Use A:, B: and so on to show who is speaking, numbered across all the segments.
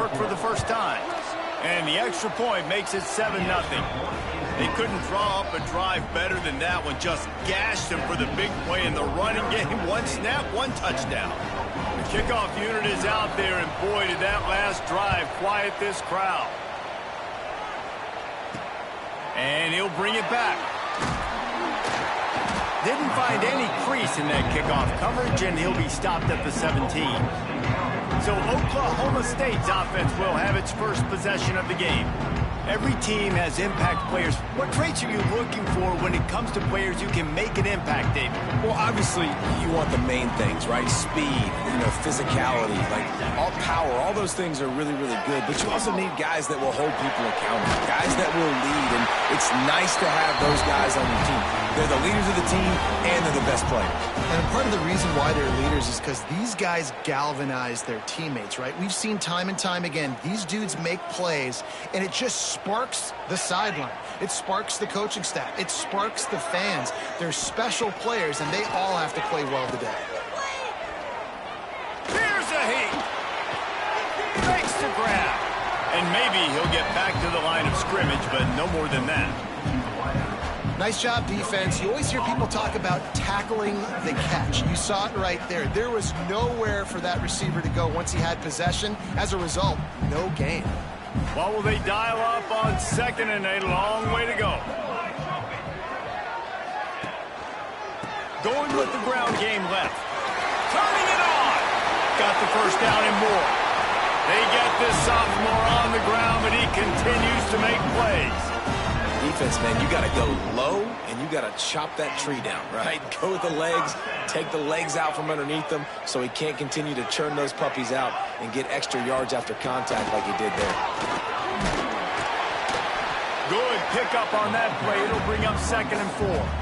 A: work for the first time. And the extra point makes it 7-0. They couldn't draw up a drive better than that one. Just gashed them for the big play in the running game. One snap, one touchdown. The kickoff unit is out there, and boy, did that last drive quiet this crowd. And he'll bring it back. Didn't find any crease in that kickoff coverage, and he'll be stopped at the 17. So Oklahoma State's offense will have its first possession of the game. Every team has impact players. What traits are you looking for when it comes to players who can make an impact, David?
B: Well, obviously, you want the main things, right? Speed, physicality, like all power, all those things are really, really good. But you also need guys that will hold people accountable, guys that will lead. And it's nice to have those guys on your team. They're the leaders of the team, and they're the best players.
C: And part of the reason why they're leaders is because these guys galvanize their teammates, right? We've seen time and time again, these dudes make plays, and it just sparks the sideline. It sparks the coaching staff. It sparks the fans. They're special players, and they all have to play well today.
A: Here's a heat. Makes the grab. And maybe he'll get back to the line of scrimmage, but no more than that.
C: Nice job, defense. You always hear people talk about tackling the catch. You saw it right there. There was nowhere for that receiver to go once he had possession. As a result, no gain.
A: What will they dial up on 2nd and a long way to go? Going with the ground game left. Turning it on. Got the first down and more. They get this sophomore on the ground, but he continues to make plays.
B: Defense, man, you got to go low, and you got to chop that tree down, right? Go with the legs, take the legs out from underneath them so he can't continue to churn those puppies out and get extra yards after contact like he did there.
A: Good pickup on that play. It'll bring up 2nd and 4.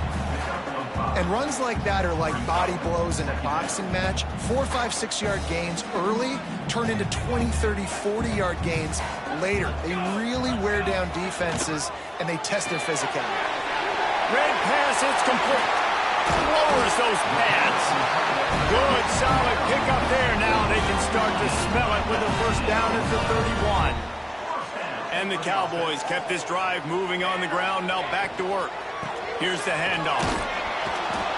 C: And runs like that are like body blows in a boxing match. 4, 5, 6-yard gains early turn into 20, 30, 40-yard gains later. They really wear down defenses, and they test their physicality.
A: Red pass, it's complete. Lowers those pads. Good, solid pickup there. Now they can start to smell it with a first down at the 31. And the Cowboys kept this drive moving on the ground. Now back to work. Here's the handoff.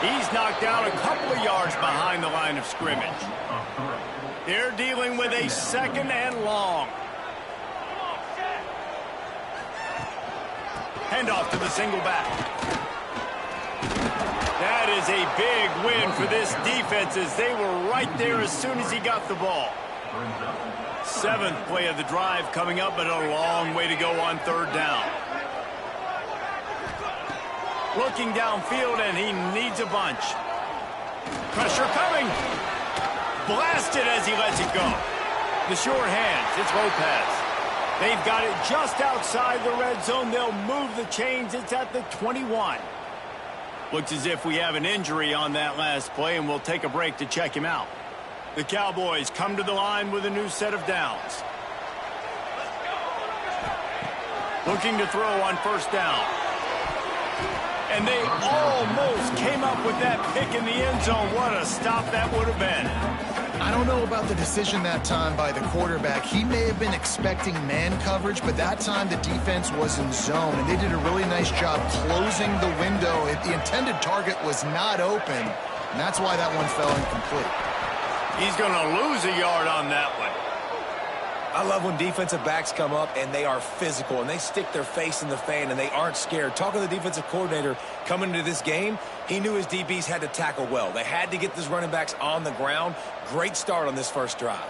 A: He's knocked down a couple of yards behind the line of scrimmage. They're dealing with a 2nd and long. Handoff to the single back. That is a big win for this defense as they were right there as soon as he got the ball. 7th play of the drive coming up, but a long way to go on 3rd down. Looking downfield, and he needs a bunch. Pressure coming. Blasted as he lets it go. The short hands, it's Lopez. They've got it just outside the red zone. They'll move the chains. It's at the 21. Looks as if we have an injury on that last play, and we'll take a break to check him out. The Cowboys come to the line with a new set of downs. Looking to throw on 1st down. And they almost came up with that pick in the end zone. What a stop that would have been.
C: I don't know about the decision that time by the quarterback. He may have been expecting man coverage, but that time the defense was in zone, and they did a really nice job closing the window. The intended target was not open, and that's why that one fell incomplete.
A: He's going to lose a yard on that one.
B: I love when defensive backs come up and they are physical and they stick their face in the fan and they aren't scared. Talking to the defensive coordinator coming into this game, he knew his DBs had to tackle well. They had to get these running backs on the ground. Great start on this first drive.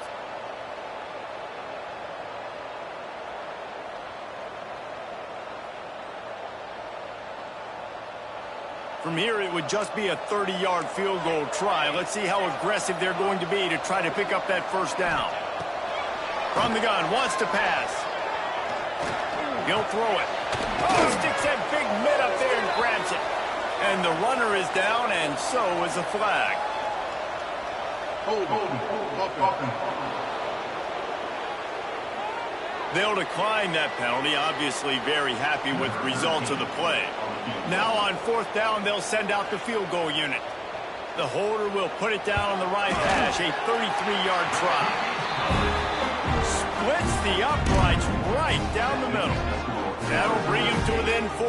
A: From here, it would just be a 30-yard field goal try. Let's see how aggressive they're going to be to try to pick up that first down. From the gun, wants to pass. He'll throw it. Oh, sticks that big mid up there and grabs it. And the runner is down, and so is a flag. They'll decline that penalty, obviously very happy with the results of the play. Now on 4th down, they'll send out the field goal unit. The holder will put it down on the right hash, a 33-yard try. Splits the the uprights right down the middle. That'll bring him to within 4.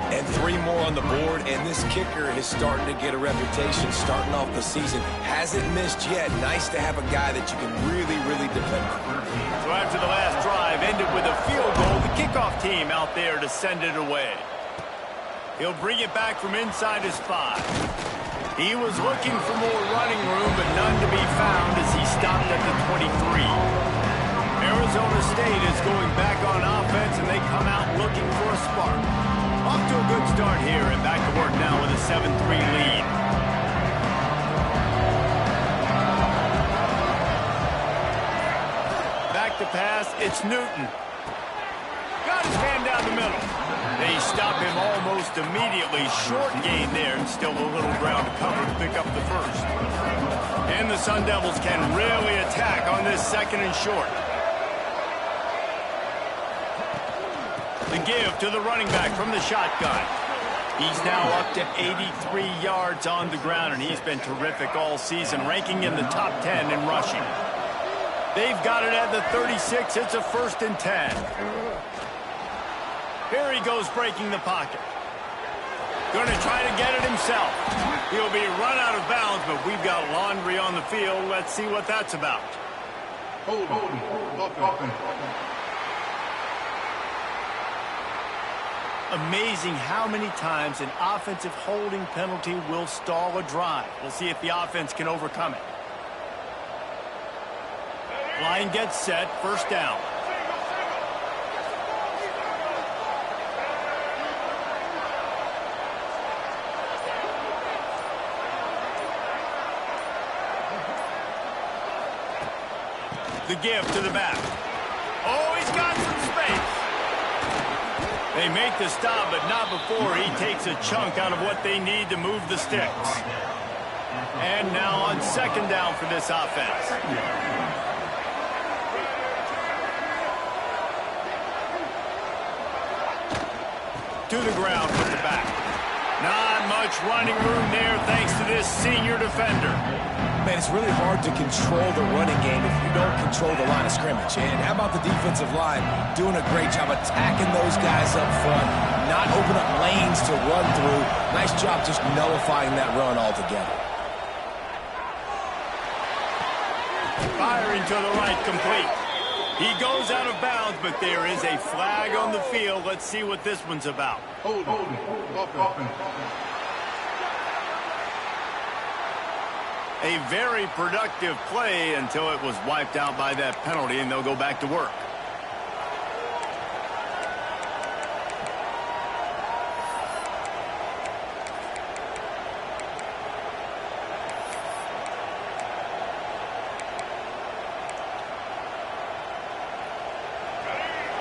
B: And 3 more on the board, and this kicker is starting to get a reputation starting off the season. Hasn't missed yet. Nice to have a guy that you can really, really depend on.
A: So after the last drive ended with a field goal, the kickoff team out there to send it away. He'll bring it back from inside his 5. He was looking for more running room, but none to be found as he stopped at the 23. Arizona State is going back on offense, and they come out looking for a spark. Off to a good start here, and back to work now with a 7-3 lead. Back to pass, it's Newton. Got his man down the middle. They stop him almost immediately. Short gain there, and still a little ground to cover to pick up the first. And the Sun Devils can really attack on this 2nd and short. The give to the running back from the shotgun. He's now up to 83 yards on the ground, and he's been terrific all season, ranking in the top 10 in rushing. They've got it at the 36. It's a 1st and 10. Here he goes breaking the pocket. Going to try to get it himself. He'll be run out of bounds, but we've got laundry on the field. Let's see what that's about.
D: Hold.
A: Amazing how many times an offensive holding penalty will stall a drive. We'll see if the offense can overcome it. Line gets set, 1st down. The give to the back. Oh, he's got some space. They make the stop, but not before he takes a chunk out of what they need to move the sticks. And now on 2nd down for this offense. To the ground with the back. Not much running room there thanks to this senior defender.
B: Man, it's really hard to control the running game if you don't control the line of scrimmage. And how about the defensive line doing a great job attacking those guys up front, not open up lanes to run through. Nice job just nullifying that run altogether.
A: Firing to the right, complete. He goes out of bounds, but there is a flag on the field. Let's see what this one's about.
D: Hold.
A: A very productive play until it was wiped out by that penalty, and they'll go back to work.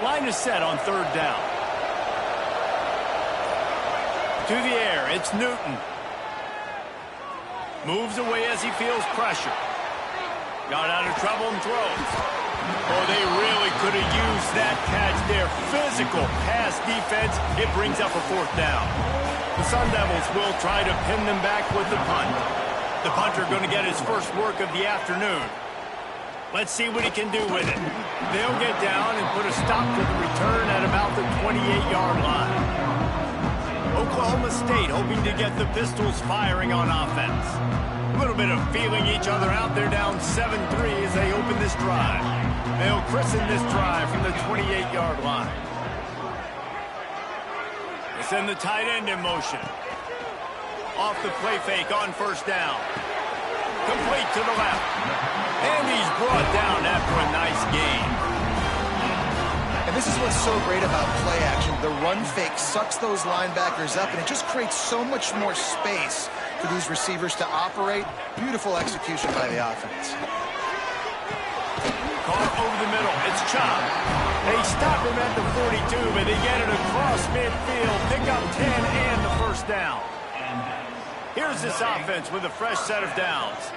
A: Line is set on 3rd down. To the air, it's Newton. Moves away as he feels pressure. Got out of trouble and throws. Oh, they really could have used that catch there. Physical pass defense. It brings up a 4th down. The Sun Devils will try to pin them back with the punt. The punter going to get his first work of the afternoon. Let's see what he can do with it. They'll get down and put a stop to the return at about the 28-yard line. Oklahoma State hoping to get the Pistols firing on offense. A little bit of feeling each other out there down 7-3 as they open this drive. They'll christen this drive from the 28-yard line. They send the tight end in motion. Off the play fake on 1st down. Complete to the left. And he's brought down after a nice gain.
C: And this is what's so great about play action. The run fake sucks those linebackers up, and it just creates so much more space for these receivers to operate. Beautiful execution by the offense.
A: Caught over the middle. It's Chop. They stop him at the 42, but they get it across midfield. Pick up 10 and the 1st down. Here's this offense with a fresh set of downs.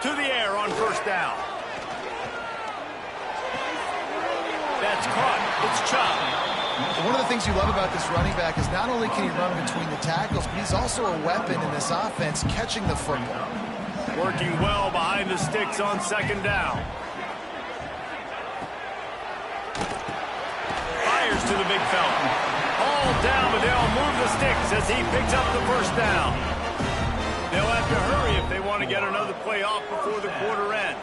A: To the air on 1st down. That's caught. It's Chop.
C: One of the things you love about this running back is not only can he run between the tackles, but he's also a weapon in this offense catching the football.
A: Working well behind the sticks on second down. Fires to the big fella. All down, but they'll move the sticks as he picks up the first down. They'll have to hurry if they want to get another play off before the quarter ends.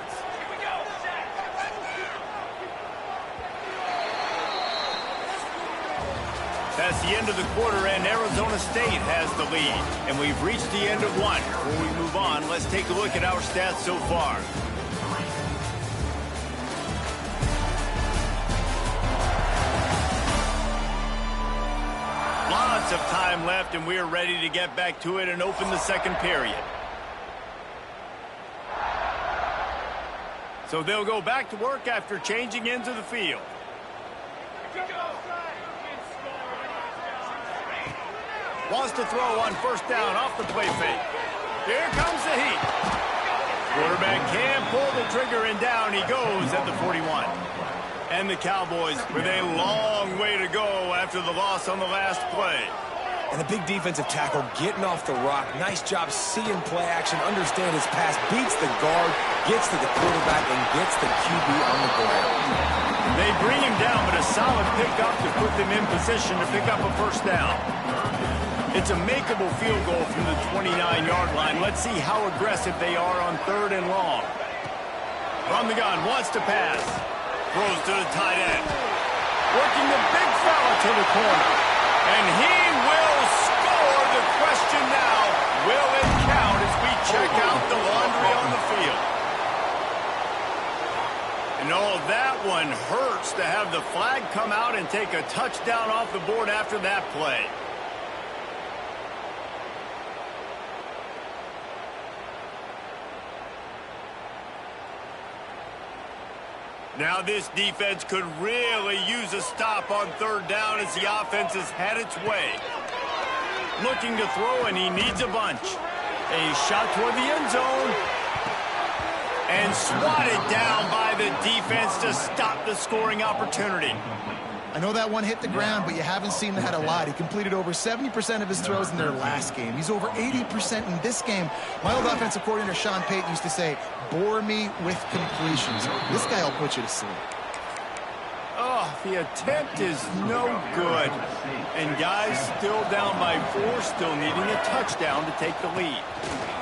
A: That's the end of the quarter, and Arizona State has the lead. And we've reached the end of one. Before we move on, let's take a look at our stats so far. Lots of time left, and we're ready to get back to it and open the second period. So they'll go back to work after changing into the field. Wants to throw on first down off the play fake. Here comes the heat. Quarterback can't pull the trigger, and down he goes at the 41. And the Cowboys with a long way to go after the loss on the last play.
B: And the big defensive tackle getting off the rock. Nice job seeing play action, understand his pass, beats the guard, gets to the quarterback, and gets the QB on the ground.
A: They bring him down, but a solid pickup to put them in position to pick up a first down. It's a makeable field goal from the 29-yard line. Let's see how aggressive they are on third and long. From the gun, wants to pass. Throws to the tight end. Working the big fella to the corner. And he will score. The question now, will it count as we check out the laundry on the field? And oh, that one hurts to have the flag come out and take a touchdown off the board after that play. Now this defense could really use a stop on third down as the offense has had its way. Looking to throw, and he needs a bunch. A shot toward the end zone. And swatted down by the defense to stop the scoring opportunity.
C: I know that one hit the ground, but you haven't seen that a lot. He completed over 70% of his throws in their last game. He's over 80% in this game. My old offensive coordinator, Sean Payton, used to say, bore me with completions. This guy will put you to sleep.
A: Oh, the attempt is no good. And guys still down by 4, still needing a touchdown to take the lead.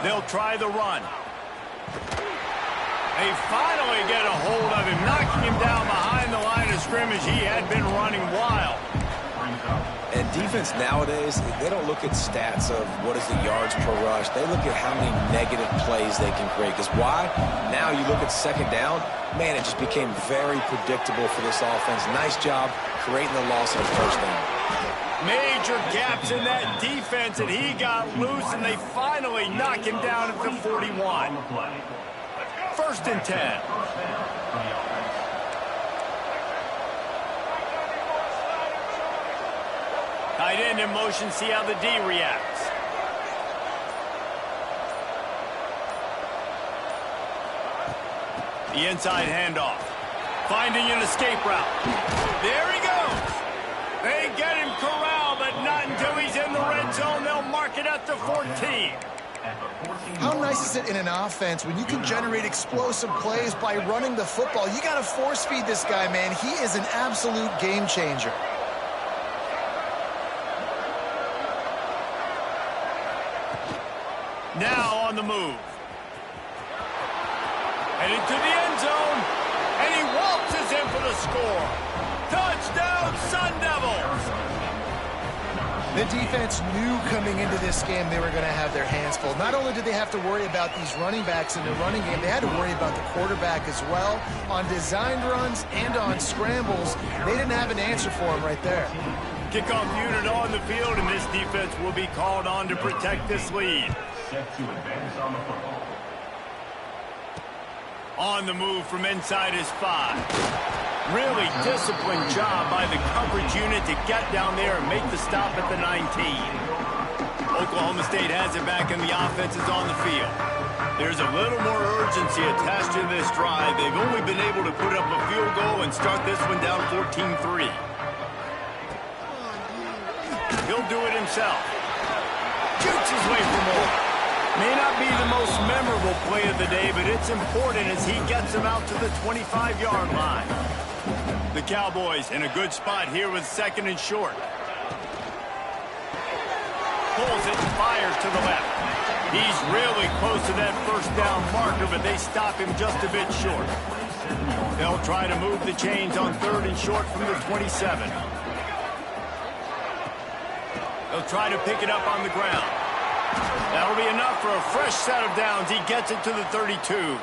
A: They'll try the run. They finally get a hold of him, knocking him down behind the line of scrimmage. He had been running wild.
B: And defense nowadays, they don't look at stats of what is the yards per rush. They look at how many negative plays they can create. Because why? Now you look at second down, man, it just became very predictable for this offense. Nice job creating the loss of first down.
A: Major gaps in that defense, and he got loose, and they finally knock him down at the 41. First and 10. Tight end in motion, see how the D reacts. The inside handoff. Finding an escape route. There he goes. They get him corralled, but not until he's in the red zone. They'll mark it at the 14.
C: How nice is it in an offense when you can generate explosive plays by running the football? You got to force feed this guy, man. He is an absolute game changer.
A: Now on the move. Headed to the end zone, and he waltzes in for the score. Touchdown, Sun Devils!
C: The defense knew coming into this game they were going to have their hands full. Not only did they have to worry about these running backs in the running game, they had to worry about the quarterback as well. On designed runs and on scrambles, they didn't have an answer for him right there.
A: Kickoff unit on the field, and this defense will be called on to protect this lead. On the move from inside his 5. Really disciplined job by the coverage unit to get down there and make the stop at the 19. Oklahoma State has it back, and the offense is on the field. There's a little more urgency attached to this drive. They've only been able to put up a field goal and start this one down 14-3. He'll do it himself. Shoots his way for more. May not be the most memorable play of the day, but it's important as he gets them out to the 25-yard line. The Cowboys in a good spot here with 2nd and short. Pulls it and fires to the left. He's really close to that first down marker, but they stop him just a bit short. They'll try to move the chains on 3rd and short from the 27. They'll try to pick it up on the ground. That'll be enough for a fresh set of downs. He gets it to the 32.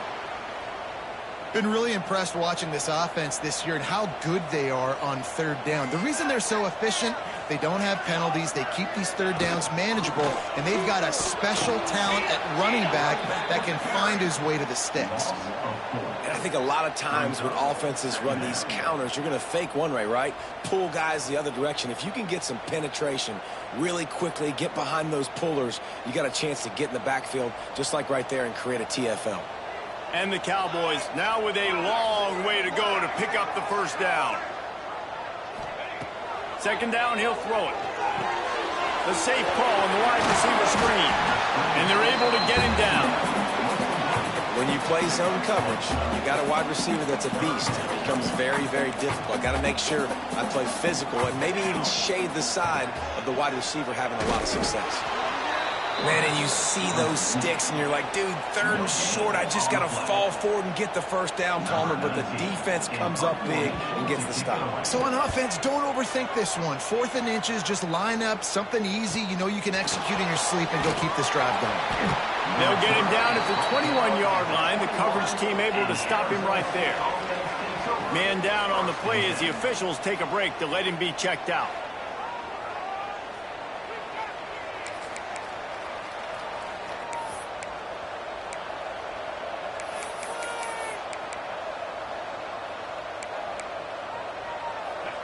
C: Been really impressed watching this offense this year and how good they are on 3rd down. The reason they're so efficient, they don't have penalties, they keep these 3rd downs manageable, and they've got a special talent at running back that can find his way to the sticks.
B: And I think a lot of times when offenses run these counters, you're going to fake one way, right? Pull guys the other direction. If you can get some penetration really quickly, get behind those pullers, you got a chance to get in the backfield just like right there and create a TFL.
A: And the Cowboys now with a long way to go to pick up the first down. 2nd down, he'll throw it. The safe call on the wide receiver screen. And they're able to get him down.
B: When you play zone coverage, you got a wide receiver that's a beast. It becomes very, very difficult. Got to make sure I play physical and maybe even shade the side of the wide receiver having a lot of success. Man, and you see those sticks, and you're like, dude, 3rd and short, I just got to fall forward and get the first down, Palmer, but the defense comes up big and gets the stop.
C: So on offense, don't overthink this one. 4th and inches, just line up, something easy you know you can execute in your sleep and go keep this drive going.
A: They'll get him down at the 21-yard line. The coverage team able to stop him right there. Man down on the play as the officials take a break to let him be checked out.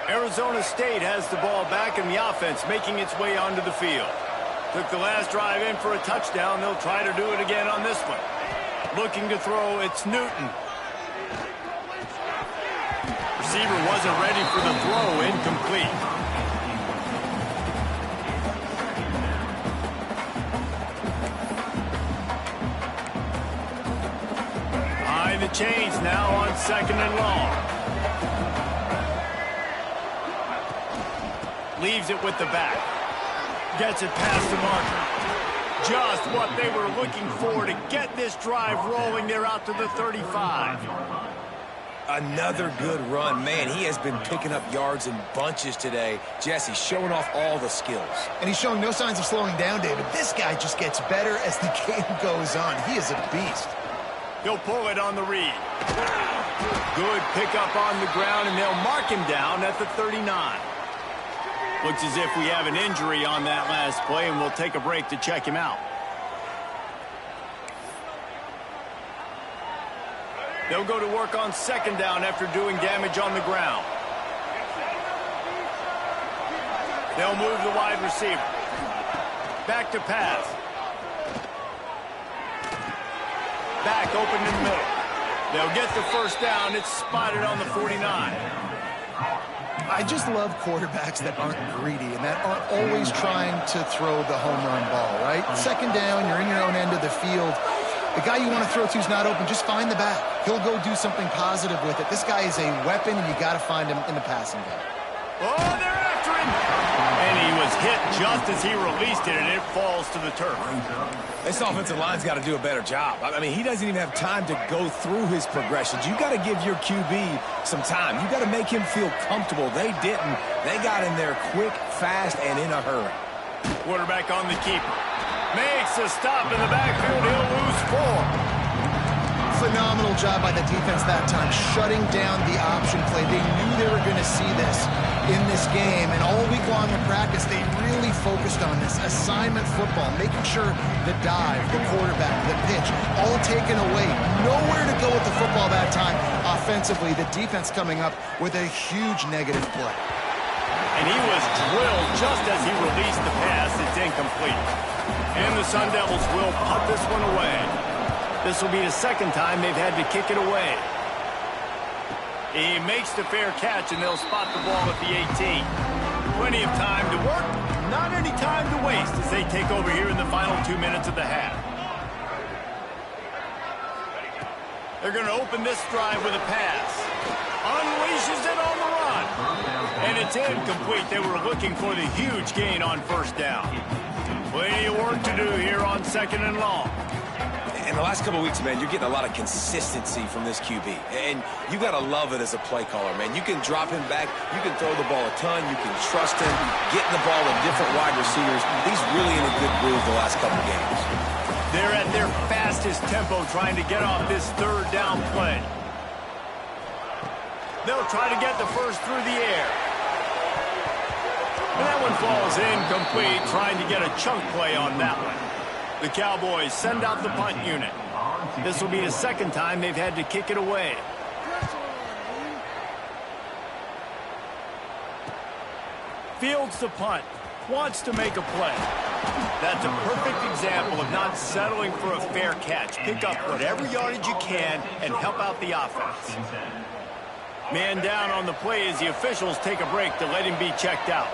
A: Arizona State has the ball back and the offense making its way onto the field. Took the last drive in for a touchdown. They'll try to do it again on this one. Looking to throw, it's Newton. Receiver wasn't ready for the throw, incomplete. Behind the chains now on 2nd and long. Leaves it with the back. Gets it past the marker. Just what they were looking for to get this drive rolling. They're out to the 35.
B: Another good run. Man, he has been picking up yards in bunches today. Jesse showing off all the skills.
C: And he's showing no signs of slowing down, David. This guy just gets better as the game goes on. He is a beast.
A: He'll pull it on the read. Good pickup on the ground, and they'll mark him down at the 39. Looks as if we have an injury on that last play, and we'll take a break to check him out. They'll go to work on 2nd down after doing damage on the ground. They'll move the wide receiver. Back to pass. Back open in the middle. They'll get the first down. It's spotted on the 49.
C: I just love quarterbacks that aren't greedy and that aren't always trying to throw the home run ball, right? 2nd down, you're in your own end of the field. The guy you want to throw to is not open. Just find the back. He'll go do something positive with it. This guy is a weapon, and you got to find him in the passing game.
A: Oh, they're after him! And he was hit just as he released it, and it falls to the turf.
B: This offensive line's got to do a better job. I mean, he doesn't even have time to go through his progressions. You got to give your QB some time. You got to make him feel comfortable. They didn't. They got in there quick, fast, and in a hurry.
A: Quarterback on the keeper. Makes a stop in the backfield. He'll lose 4.
C: Phenomenal job by the defense that time, shutting down the option play. They knew they were going to see this in this game, and all week long in practice, they really focused on this assignment football, making sure the dive, the quarterback, the pitch, all taken away. Nowhere to go with the football that time. Offensively, the defense coming up with a huge negative play.
A: And he was drilled just as he released the pass. It's incomplete. And the Sun Devils will punt this one away. This will be the 2nd time they've had to kick it away. He makes the fair catch, and they'll spot the ball at the 18. Plenty of time to work, not any time to waste as they take over here in the final 2 minutes of the half. They're going to open this drive with a pass. Unleashes it on the run. And it's incomplete. They were looking for the huge gain on first down. Plenty of work to do here on 2nd and long.
B: In the last couple of weeks, man, you're getting a lot of consistency from this QB. And you got to love it as a play caller, man. You can drop him back. You can throw the ball a ton. You can trust him, getting the ball to different wide receivers. He's really in a good groove the last couple of games.
A: They're at their fastest tempo trying to get off this 3rd down play. They'll try to get the first through the air. And that one falls incomplete, trying to get a chunk play on that one. The Cowboys send out the punt unit. This will be the 2nd time they've had to kick it away. Fields the punt. Wants to make a play. That's a perfect example of not settling for a fair catch. Pick up whatever yardage you can and help out the offense. Man down on the play as the officials take a break to let him be checked out.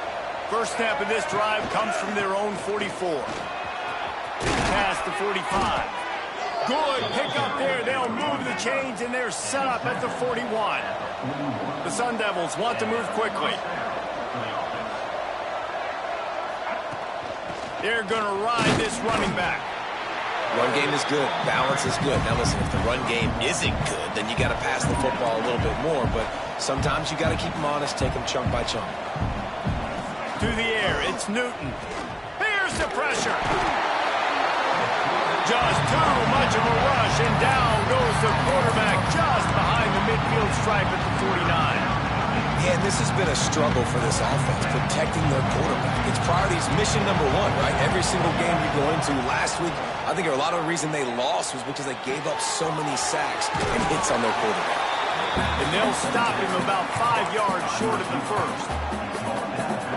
A: First snap of this drive comes from their own 44. Past the 45. Good pick up there. They'll move the chains, and they're set up at the 41. The Sun Devils want to move quickly. They're going to ride this running back.
B: Run game is good. Balance is good. Now, listen, if the run game isn't good, then you got to pass the football a little bit more. But sometimes you got to keep them honest, take them chunk by chunk.
A: To the air, it's Newton. Here's the pressure. Just too much of a rush, and down goes the quarterback just behind the midfield stripe at the 49.
B: Yeah, and this has been a struggle for this offense, protecting their quarterback. It's priorities mission number 1, right? Every single game you go into. Last week, I think a lot of the reason they lost was because they gave up so many sacks and hits on their quarterback.
A: And they'll stop him about 5 yards short of the first.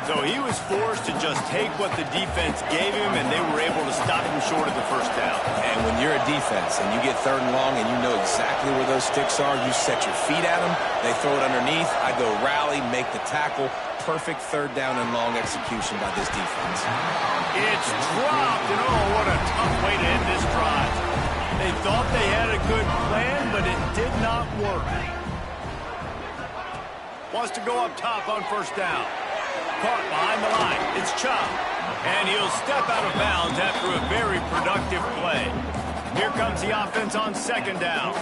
A: So he was forced to just take what the defense gave him, and they were able to stop him short of the first down.
B: And when you're a defense and you get 3rd and long and you know exactly where those sticks are, you set your feet at them, they throw it underneath, I go rally, make the tackle. Perfect 3rd down and long execution by this defense.
A: It's dropped, and oh, what a tough way to end this drive. They thought they had a good plan, but it did not work. Wants to go up top on first down. Caught behind the line. It's Chubb. And he'll step out of bounds after a very productive play. Here comes the offense on 2nd down.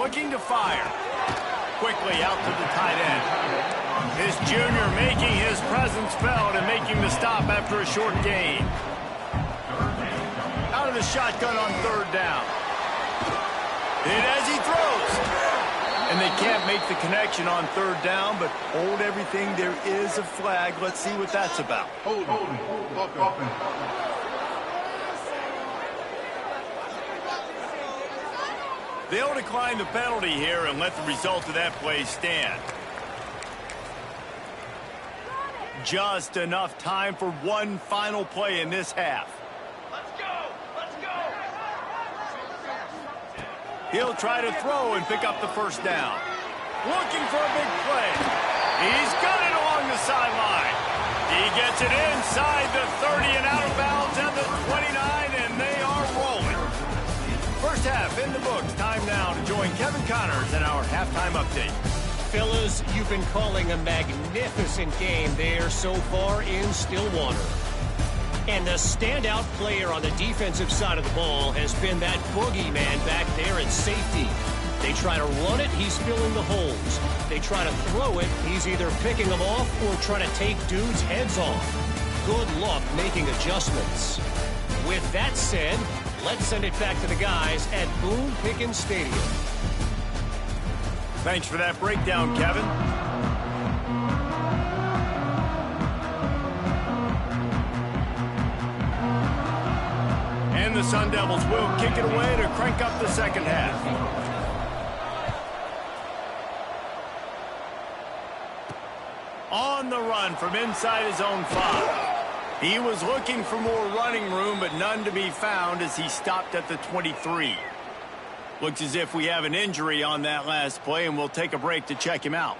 A: Looking to fire. Quickly out to the tight end. This junior making his presence felt and making the stop after a short gain. Out of the shotgun on 3rd down. And as he throws. And they can't make the connection on 3rd down, but hold everything. There is a flag. Let's see what that's about.
D: Hold.
A: They'll decline the penalty here and let the result of that play stand. Just enough time for one final play in this half. He'll try to throw and pick up the first down. Looking for a big play. He's got it along the sideline. He gets it inside the 30 and out of bounds at the 29, and they are rolling. First half in the books. Time now to join Kevin Connors in our halftime update.
E: Fellas, you've been calling a magnificent game there so far in Stillwater. And the standout player on the defensive side of the ball has been that boogeyman back there at safety. They try to run it, he's filling the holes. They try to throw it, he's either picking them off or trying to take dudes' heads off. Good luck making adjustments. With that said, let's send it back to the guys at Boone Pickens Stadium.
A: Thanks for that breakdown, Kevin. And the Sun Devils will kick it away to crank up the second half. On the run from inside his own 5. He was looking for more running room, but none to be found as he stopped at the 23. Looks as if we have an injury on that last play, and we'll take a break to check him out.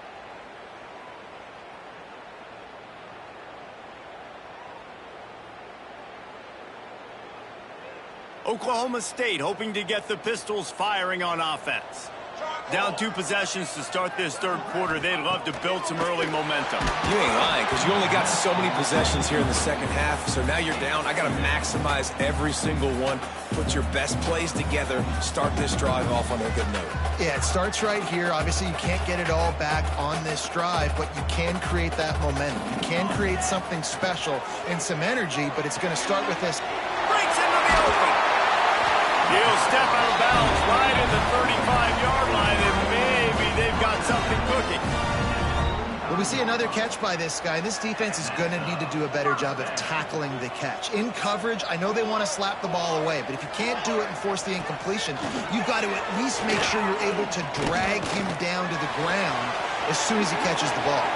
A: Oklahoma State hoping to get the Pistols firing on offense. Down 2 possessions to start this third quarter. They'd love to build some early momentum.
B: You ain't lying, because you only got so many possessions here in the second half, so now you're down. I got to maximize every single one, put your best plays together, start this drive off on a good note.
C: Yeah, it starts right here. Obviously, you can't get it all back on this drive, but you can create that momentum. You can create something special and some energy, but it's going to start with this.
A: Breaks into the open. He'll step out of bounds right at the 35-yard line, and maybe they've got something cooking.
C: Well, we see another catch by this guy. This defense is going to need to do a better job of tackling the catch. In coverage, I know they want to slap the ball away, but if you can't do it and force the incompletion, you've got to at least make sure you're able to drag him down to the ground as soon as he catches the ball.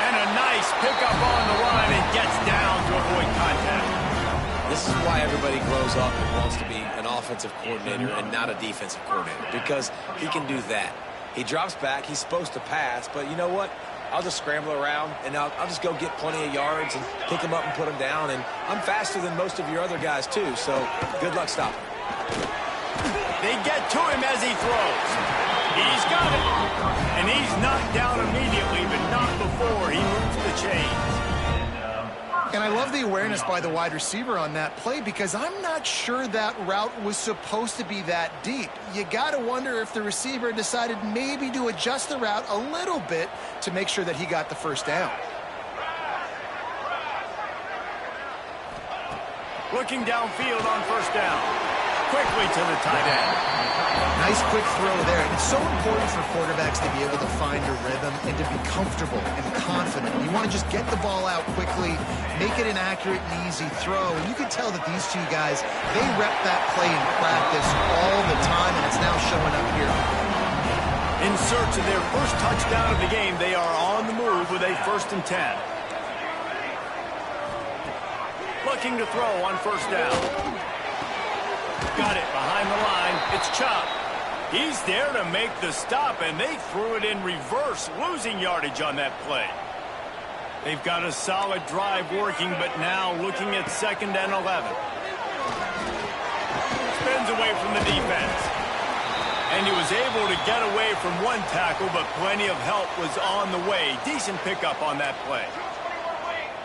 A: And a nice pickup on the line and gets down to avoid contact.
B: This is why everybody grows up and wants to be an offensive coordinator and not a defensive coordinator, because he can do that. He drops back, he's supposed to pass, but you know what? I'll just scramble around, and I'll just go get plenty of yards and pick him up and put him down, and I'm faster than most of your other guys, too, so good luck stopping.
A: They get to him as he throws. He's got it. And he's knocked down immediately, but not before he moves the chains.
C: And I love the awareness by the wide receiver on that play, because I'm not sure that route was supposed to be that deep. You got to wonder if the receiver decided maybe to adjust the route a little bit to make sure that he got the first down.
A: Looking downfield on first down. Quickly to the tight end.
C: Nice quick throw there. And it's so important for quarterbacks to be able to find a rhythm and to be comfortable and confident. You want to just get the ball out quickly, make it an accurate and easy throw. And you can tell that these two guys, they rep that play in practice all the time, and it's now showing up here.
A: In search of their first touchdown of the game, they are on the move with a 1st and 10. Looking to throw on first down. Got it behind the line. It's Chubb. He's there to make the stop, and they threw it in reverse, losing yardage on that play. They've got a solid drive working, but now looking at 2nd and 11. Spins away from the defense. And he was able to get away from one tackle, but plenty of help was on the way. Decent pickup on that play.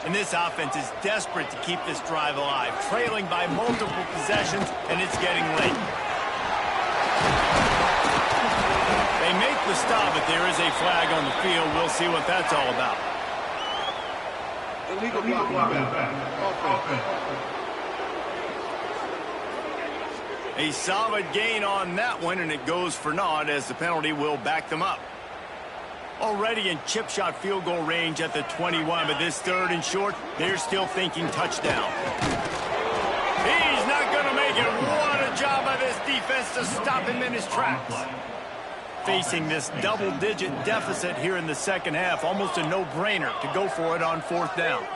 A: And this offense is desperate to keep this drive alive, trailing by multiple possessions, and it's getting late. They make the stop, but there is a flag on the field. We'll see what that's all about.
D: Illegal blocking.
A: A solid gain on that one, and it goes for naught as the penalty will back them up. Already in chip shot field goal range at the 21, but this 3rd and short, they're still thinking touchdown. He's not going to make it. What a job by this defense to stop him in his tracks. Facing this double-digit deficit here in the second half, almost a no-brainer to go for it on 4th down.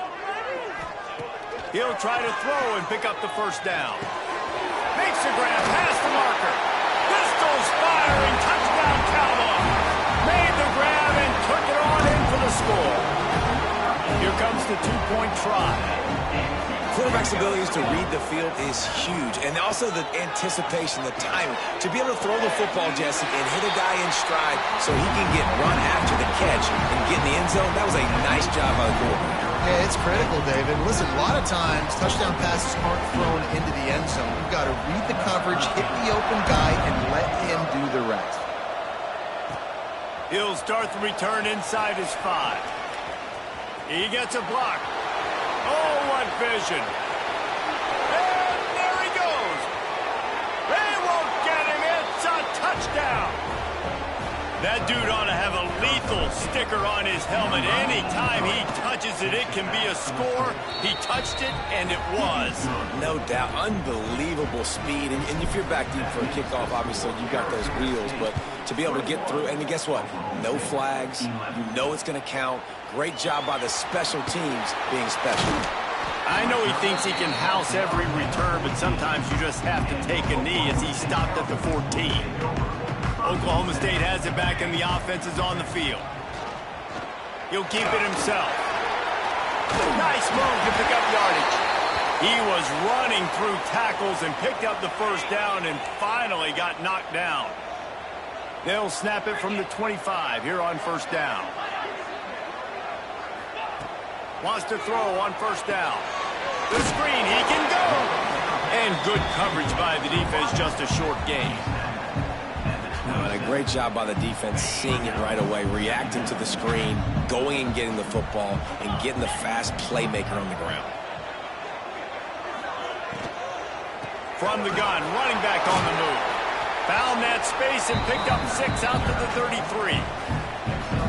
A: He'll try to throw and pick up the first down. Makes the grab past the marker. Pistols firing. Touchdown, Cowboys. Made the grab and took it on in for the score. Here comes the 2-point try.
B: Quarterback's abilities to read the field is huge, and also the anticipation, the timing. To be able to throw the football, Jesse, and hit a guy in stride so he can get run after the catch and get in the end zone, that was a nice job by the quarterback.
C: Yeah, it's critical, David. Listen, a lot of times, touchdown passes aren't thrown into the end zone. You've got to read the coverage, hit the open guy, and let him do the rest.
A: He'll start the return inside his 5. He gets a block. Oh, what vision. And there he goes. They won't get him. It's a touchdown. That dude ought to have a lethal sticker on his helmet. Anytime he touches it, it can be a score. He touched it, and it was.
B: No doubt. Unbelievable speed. And if you're back deep for a kickoff, obviously you got those wheels. But to be able to get through, and guess what? No flags. You know it's going to count. Great job by the special teams being special.
A: I know he thinks he can house every return, but sometimes you just have to take a knee as he stopped at the 14. Oklahoma State has it back, and the offense is on the field. He'll keep it himself. Nice move to pick up yardage. He was running through tackles and picked up the first down and finally got knocked down. They'll snap it from the 25 here on first down. Wants to throw on first down. The screen, he can go! And good coverage by the defense, just a short gain.
B: And a great job by the defense seeing it right away, reacting to the screen, going and getting the football, and getting the fast playmaker on the ground.
A: From the gun, running back on the move. Found that space and picked up 6 out to the 33.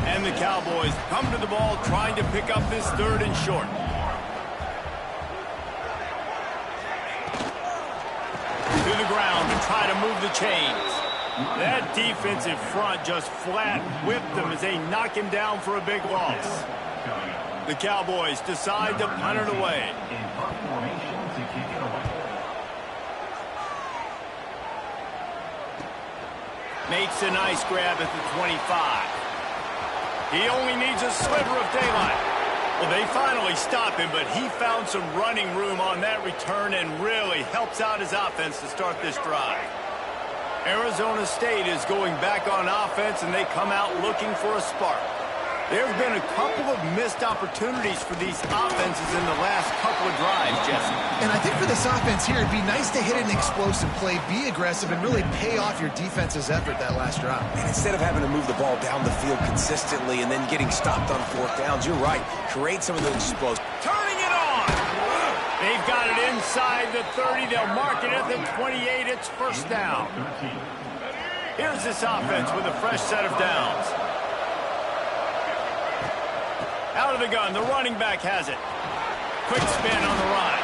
A: And the Cowboys come to the ball trying to pick up this 3rd and short. To the ground to try to move the chains. That defensive front just flat whipped them as they knock him down for a big loss. The Cowboys decide to punt it away. Makes a nice grab at the 25. He only needs a sliver of daylight. Well, they finally stop him, but he found some running room on that return and really helps out his offense to start this drive. Arizona State is going back on offense, and they come out looking for a spark. There have been a couple of missed opportunities for these offenses in the last couple of drives, Jesse.
C: And I think for this offense here, it'd be nice to hit an explosive play, be aggressive, and really pay off your defense's effort that last drive.
B: And instead of having to move the ball down the field consistently and then getting stopped on 4th downs, you're right. Create some of those explosives.
A: Turning it on! They've got it inside the 30. They'll mark it at the 28. It's first down. Here's this offense with a fresh set of downs. Out of the gun, the running back has it. Quick spin on the run.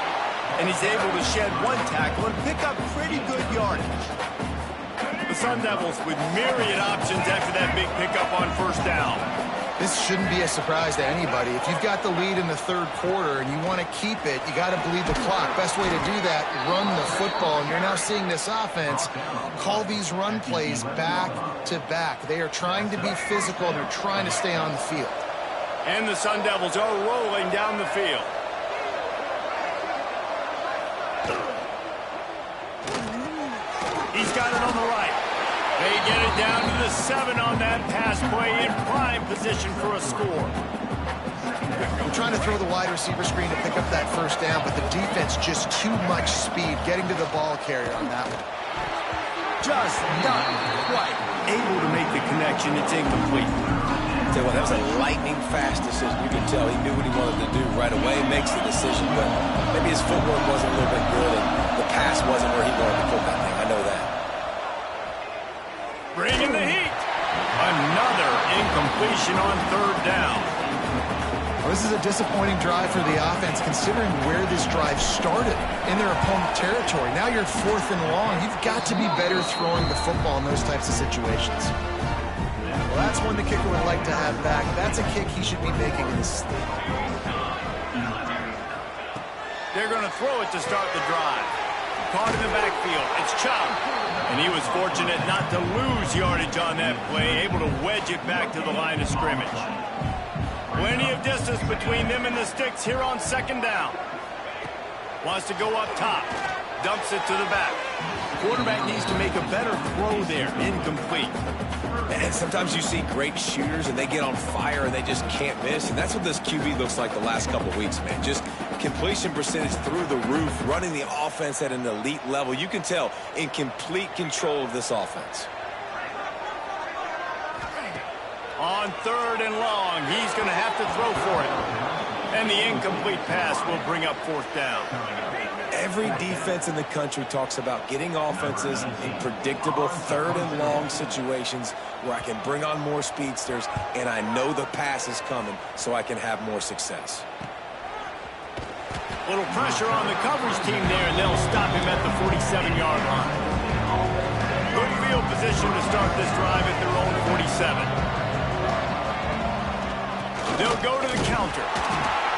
A: And he's able to shed 1 tackle and pick up pretty good yardage. The Sun Devils with myriad options after that big pickup on first down.
C: This shouldn't be a surprise to anybody. If you've got the lead in the 3rd quarter and you want to keep it, you got to bleed the clock. Best way to do that, run the football. And you're now seeing this offense call these run plays back to back. They are trying to be physical and they're trying to stay on the field.
A: And the Sun Devils are rolling down the field. He's got it on the right. They get it down to the 7 on that pass play in prime position for a score.
C: I'm trying to throw the wide receiver screen to pick up that first down, but the defense just too much speed getting to the ball carrier on that one.
A: Just not quite able to make the connection. It's incomplete.
B: Tell you what, that was a lightning-fast decision. You can tell he knew what he wanted to do right away, makes the decision, but maybe his footwork wasn't a little bit good, and the pass wasn't where he wanted to put that thing. I know that.
A: Bringing the heat. Another incompletion on 3rd down.
C: Well, this is a disappointing drive for the offense, considering where this drive started, in their opponent territory. Now you're 4th and long. You've got to be better throwing the football in those types of situations. Well, that's one the kicker would like to have back. That's a kick he should be making in this state.
A: They're going to throw it to start the drive. Caught in the backfield. It's Chubb. And he was fortunate not to lose yardage on that play, able to wedge it back to the line of scrimmage. Plenty of distance between them and the sticks here on 2nd down. Wants to go up top. Dumps it to the back. Quarterback needs to make a better throw there. Incomplete.
B: And sometimes you see great shooters and they get on fire and they just can't miss. And that's what this QB looks like the last couple of weeks, man. Just completion percentage through the roof, running the offense at an elite level. You can tell in complete control of this offense.
A: On 3rd and long, he's going to have to throw for it. And the incomplete pass will bring up 4th down.
B: Every defense in the country talks about getting offenses in predictable 3rd and long situations where I can bring on more speedsters and I know the pass is coming so I can have more success.
A: Little pressure on the coverage team there, and they'll stop him at the 47-yard line. Good field position to start this drive at their own 47. They'll go to the counter,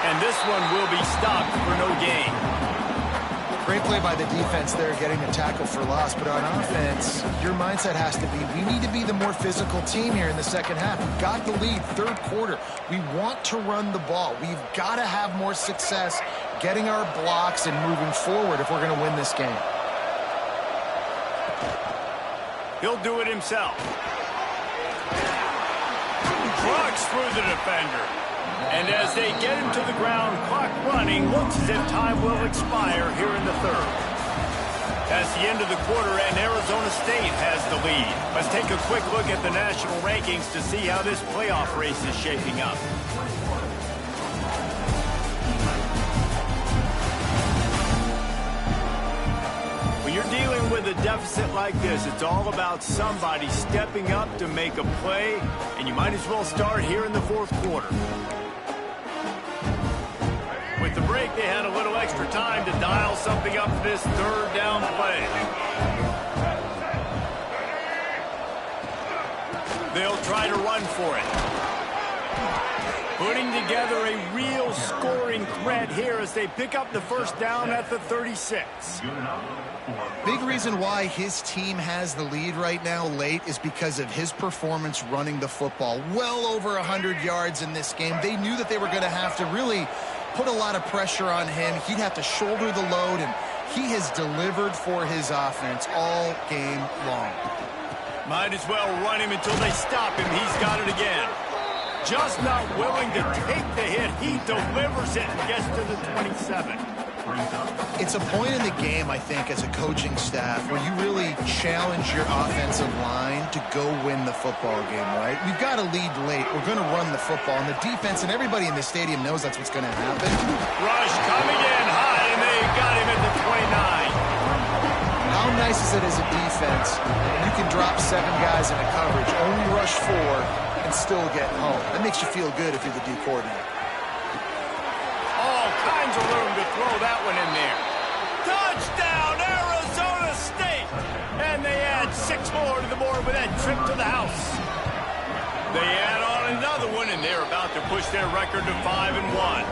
A: and this one will be stopped for no gain.
C: Great play by the defense there, getting a tackle for loss. But on offense, your mindset has to be, we need to be the more physical team here in the 2nd half. We've got the lead, 3rd quarter. We want to run the ball. We've got to have more success getting our blocks and moving forward if we're going to win this game.
A: He'll do it himself. Trucks through the defender. And as they get him to the ground, clock running, looks as if time will expire here in the third. That's the end of the quarter, and Arizona State has the lead. Let's take a quick look at the national rankings to see how this playoff race is shaping up. When you're dealing with a deficit like this, it's all about somebody stepping up to make a play, and you might as well start here in the fourth quarter. With the break, they had a little extra time to dial something up for this third down play. They'll try to run for it. Putting together a real scoring threat here as they pick up the first down at the 36.
C: Big reason why his team has the lead right now late is because of his performance running the football. Well over 100 yards in this game. They knew that they were going to have to really put a lot of pressure on him. He'd have to shoulder the load, and he has delivered for his offense all game long.
A: Might as well run him until they stop him. He's got it again. Just not willing to take the hit. He delivers it and gets to the 27.
C: It's a point in the game, I think, as a coaching staff where you really challenge your offensive line to go win the football game, right? We've got to lead late. We're going to run the football, and the defense and everybody in the stadium knows that's what's going to happen.
A: Rush coming in high, and they got him at the 29.
C: How nice is it as a defense when you can drop 7 guys in a coverage, only rush 4, and still get home? That makes you feel good if you're the D coordinator.
A: All kinds of room to throw that one in there. Touchdown, Arizona State! And they add 6 more to the board with that trip to the house. They add on another one, and they're about to push their record to 5-1.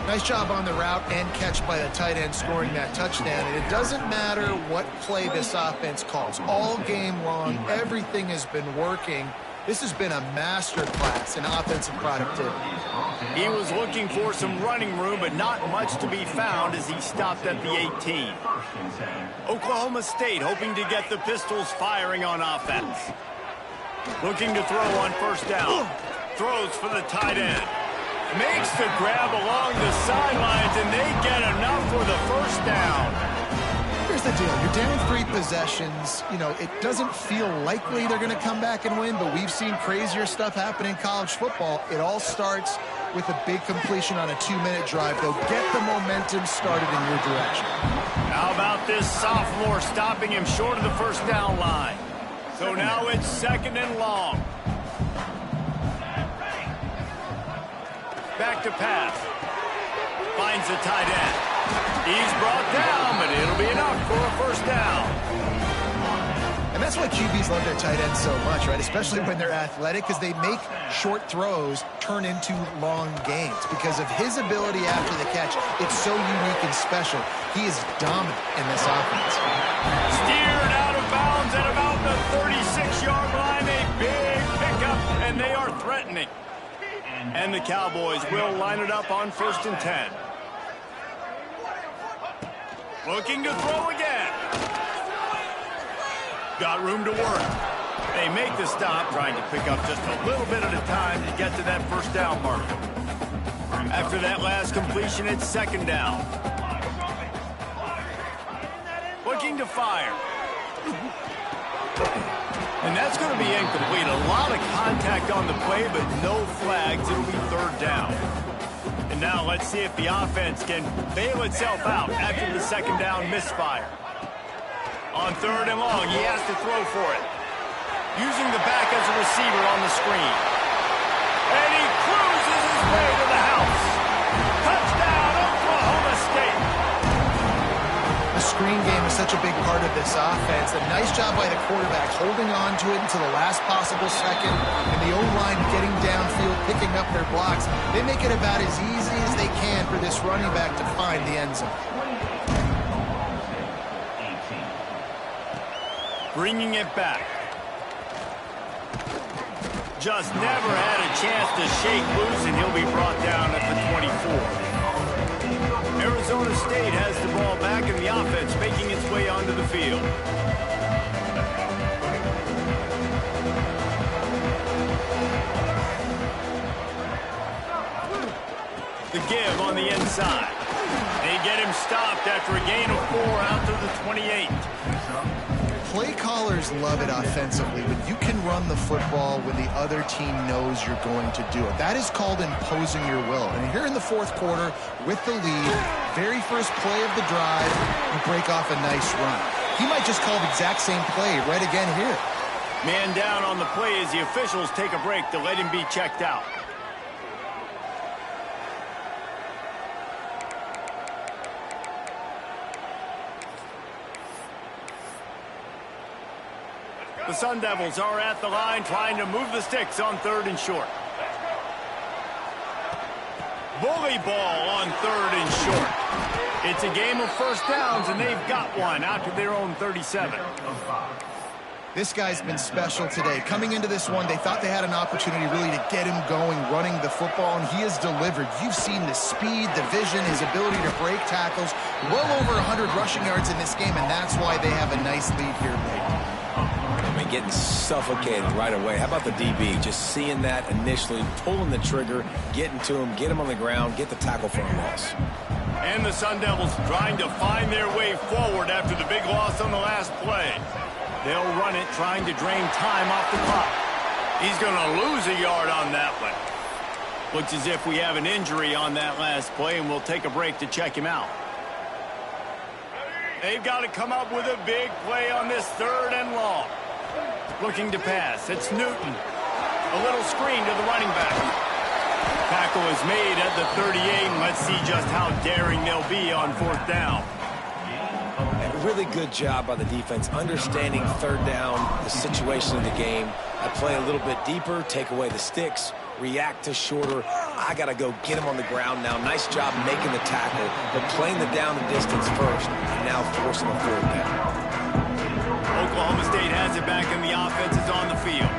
C: Nice job on the route and catch by the tight end scoring that touchdown. And it doesn't matter what play this offense calls. All game long, everything has been working. This has been a masterclass in offensive productivity.
A: He was looking for some running room, but not much to be found as he stopped at the 18. Oklahoma State hoping to get the Pistols firing on offense. Looking to throw on first down. Throws for the tight end. Makes the grab along the sidelines, and they get enough for the first down.
C: Here's the deal. You're down 3 possessions. You know, it doesn't feel likely they're going to come back and win, but we've seen crazier stuff happen in college football. It all starts with a big completion on a 2-minute drive. They'll get the momentum started in your direction.
A: How about this sophomore stopping him short of the first down line? So now it's 2nd and long. Back to pass. Finds the tight end. He's brought down, but it'll be enough for a first down.
C: And that's why QBs love their tight ends so much, right? Especially when they're athletic, because they make short throws turn into long gains. Because of his ability after the catch, it's so unique and special. He is dominant in this offense.
A: Steered out of bounds at about the 36-yard line. A big pickup, and they are threatening. And the Cowboys will line it up on 1st and 10. Looking to throw again. Got room to work. They make the stop, trying to pick up just a little bit at a time to get to that first down marker. After that last completion, it's 2nd down. Looking to fire. And that's going to be incomplete. A lot of contact on the play, but no flags. It'll be 3rd down. And now let's see if the offense can bail itself out after the 2nd down misfire. On 3rd and long, he has to throw for it. Using the back as a receiver on the screen. And he cruises his way to the house. Touchdown, Oklahoma State.
C: The screen game is such a big part of this offense. A nice job by the quarterback holding on to it until the last possible second, and the O-line getting downfield, picking up their blocks. They make it about as easy as they can for this running back to find the end zone.
A: Bringing it back. Just never had a chance to shake loose, and he'll be brought down at the 24. Arizona State has the ball back in the offense, making its way onto the field. The give on the inside. They get him stopped after a gain of 4 out to the 28.
C: Play callers love it offensively when you can run the football when the other team knows you're going to do it. That is called imposing your will. And here in the fourth quarter with the lead, very first play of the drive, you break off a nice run. He might just call the exact same play right again here.
A: Man down on the play as the officials take a break to let him be checked out. The Sun Devils are at the line trying to move the sticks on 3rd and short. Bully ball on 3rd and short. It's a game of first downs, and they've got one out to their own 37.
C: This guy's been special today. Coming into this one, they thought they had an opportunity really to get him going, running the football, and he has delivered. You've seen the speed, the vision, his ability to break tackles. Well over 100 rushing yards in this game, and that's why they have a nice lead here late.
B: I mean, getting suffocated right away. How about the DB? Just seeing that initially, pulling the trigger, getting to him, get him on the ground, get the tackle for a loss.
A: And the Sun Devils trying to find their way forward after the big loss on the last play. They'll run it, trying to drain time off the clock. He's going to lose a yard on that one. Looks as if we have an injury on that last play, and we'll take a break to check him out. They've got to come up with a big play on this 3rd and long. Looking to pass. It's Newton. A little screen to the running back. Tackle is made at the 38, and let's see just how daring they'll be on 4th down.
B: A really good job by the defense, understanding 3rd down, the situation of the game. I play a little bit deeper, take away the sticks, react to shorter. I got to go get him on the ground now. Nice job making the tackle, but playing the down and distance first, and now forcing a 4th down.
A: Oklahoma State has it back, and the offense is on the field.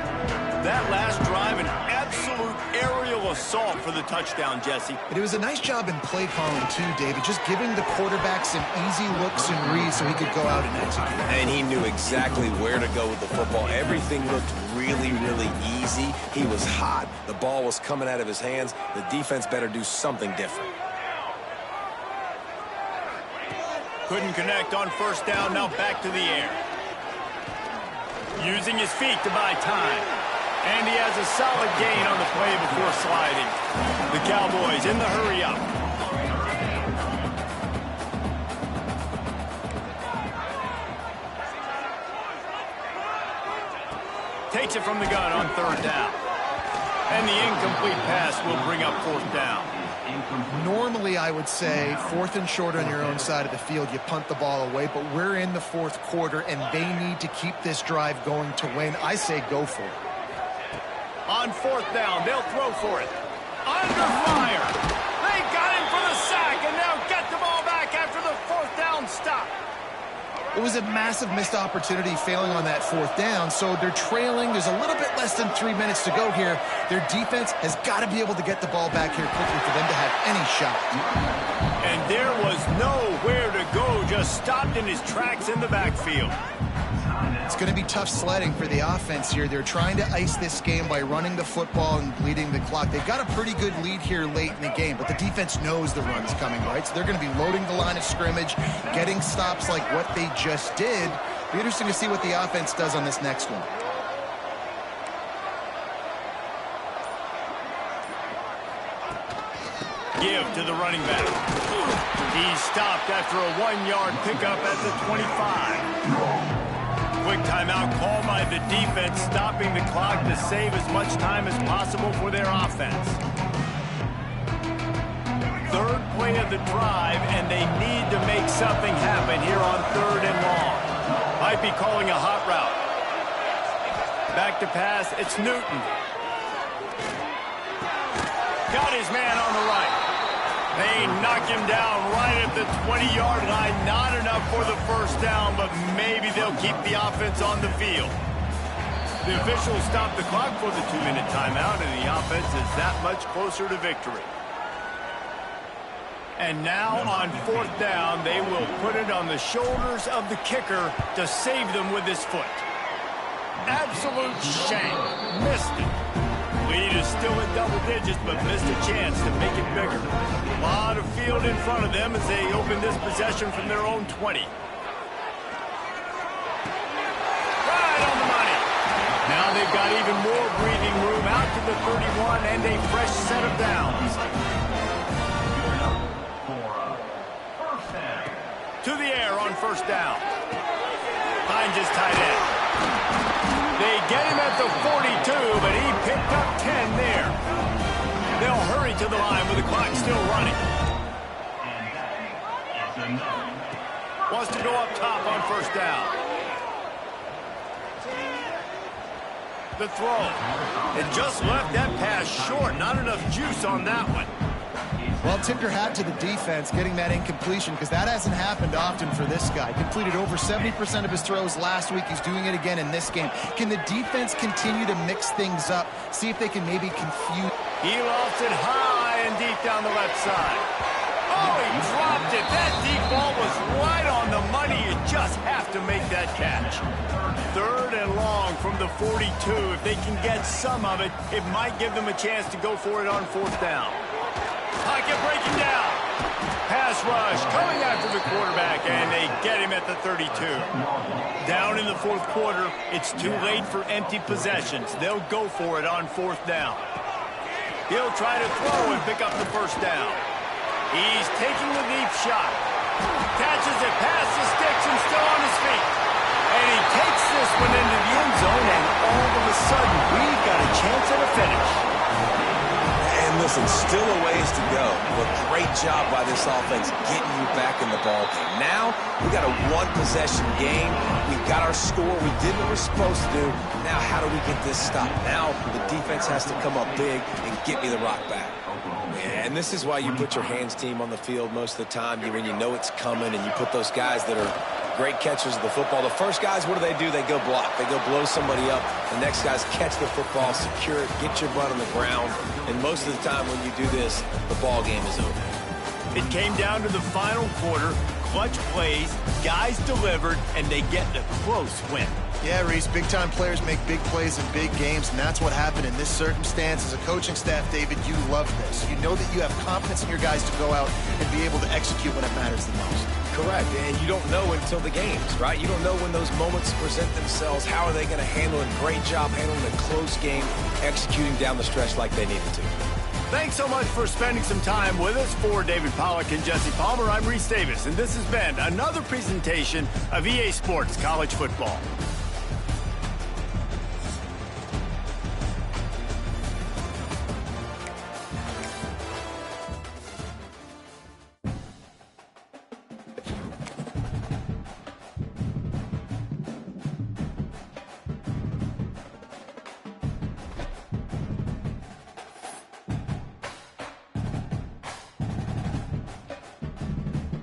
A: That last drive, an absolute aerial assault for the touchdown, Jesse.
C: But it was a nice job in play calling, too, David, just giving the quarterback some easy looks and reads so he could go out and execute.
B: And he knew exactly where to go with the football. Everything looked really, really easy. He was hot. The ball was coming out of his hands. The defense better do something different.
A: Couldn't connect on 1st down, now back to the air. Using his feet to buy time. And he has a solid gain on the play before sliding. The Cowboys in the hurry-up. Takes it from the gun on 3rd down. And the incomplete pass will bring up 4th down.
C: Normally, I would say 4th and short on your own side of the field, you punt the ball away, but we're in the 4th quarter, and they need to keep this drive going to win. I say go for it.
A: On 4th down, they'll throw for it. Under fire. They got him for the sack, and now get the ball back after the 4th down stop.
C: It was a massive missed opportunity failing on that 4th down, so they're trailing. There's a little bit less than 3 minutes to go here. Their defense has got to be able to get the ball back here quickly for them to have any shot.
A: And there was nowhere to go, just stopped in his tracks in the backfield.
C: It's going to be tough sledding for the offense here. They're trying to ice this game by running the football and bleeding the clock. They've got a pretty good lead here late in the game, but the defense knows the run's coming, right? So they're going to be loading the line of scrimmage, getting stops like what they just did. It'll be interesting to see what the offense does on this next one.
A: Give to the running back. He's stopped after a 1-yard pickup at the 25. Quick timeout called by the defense, stopping the clock to save as much time as possible for their offense. 3rd play of the drive, and they need to make something happen here on 3rd and long. Might be calling a hot route. Back to pass, it's Newton. Got his man on the right. They knock him down right at the 20-yard line. Not enough for the 1st down, but maybe they'll keep the offense on the field. The officials stop the clock for the 2-minute timeout, and the offense is that much closer to victory. And now on 4th down, they will put it on the shoulders of the kicker to save them with his foot. Absolute shame. Missed it. Lead is still in double digits, but missed a chance to make it bigger. A lot of field in front of them as they open this possession from their own 20. Right on the money. Now they've got even more breathing room out to the 31 and a fresh set of downs. To the air on 1st down. Finds his tight end. They get him at the 42, but he picked up 10 there. They'll hurry to the line with the clock still running. Wants to go up top on 1st down. The throw. It just left that pass short. Not enough juice on that one.
C: Well, tip your hat to the defense getting that incompletion because that hasn't happened often for this guy. Completed over 70% of his throws last week. He's doing it again in this game. Can the defense continue to mix things up? See if they can maybe confuse.
A: He lost it high and deep down the left side. Oh, he dropped it. That deep ball was right on the money. You just have to make that catch. 3rd and long from the 42. If they can get some of it, it might give them a chance to go for it on 4th down. Pocket breaking down. Pass rush coming after the quarterback, and they get him at the 32. Down in the 4th quarter, it's too late for empty possessions. They'll go for it on 4th down. He'll try to throw and pick up the 1st down. He's taking the deep shot. Catches it past the sticks and still on his feet. And he takes this one into the end zone, and all of a sudden, we've got a chance at a finish.
B: And listen, still a ways to go. But great job by this offense getting you back in the ball game. Now, we got a one-possession game. We got our score. We did what we're supposed to do. Now, how do we get this stopped? Now, the defense has to come up big and get me the rock back. And this is why you put your hands team on the field most of the time. When you know it's coming, and you put those guys that are great catchers of the football. The first guys, what do? They go block. They go blow somebody up. The next guys catch the football, secure it, get your butt on the ground. And most of the time when you do this, the ball game is over.
A: It came down to the final quarter. Clutch plays, guys delivered, and they get a close win.
C: Yeah, Reese, big-time players make big plays in big games, and that's what happened in this circumstance. As a coaching staff, David, you love this. You know that you have confidence in your guys to go out and be able to execute when it matters the most.
B: Correct, and you don't know until the games, right? You don't know when those moments present themselves. How are they going to handle it? Great job handling a close game, executing down the stretch like they needed to.
A: Thanks so much for spending some time with us. For David Pollack and Jesse Palmer, I'm Reese Davis, and this has been another presentation of EA Sports College Football.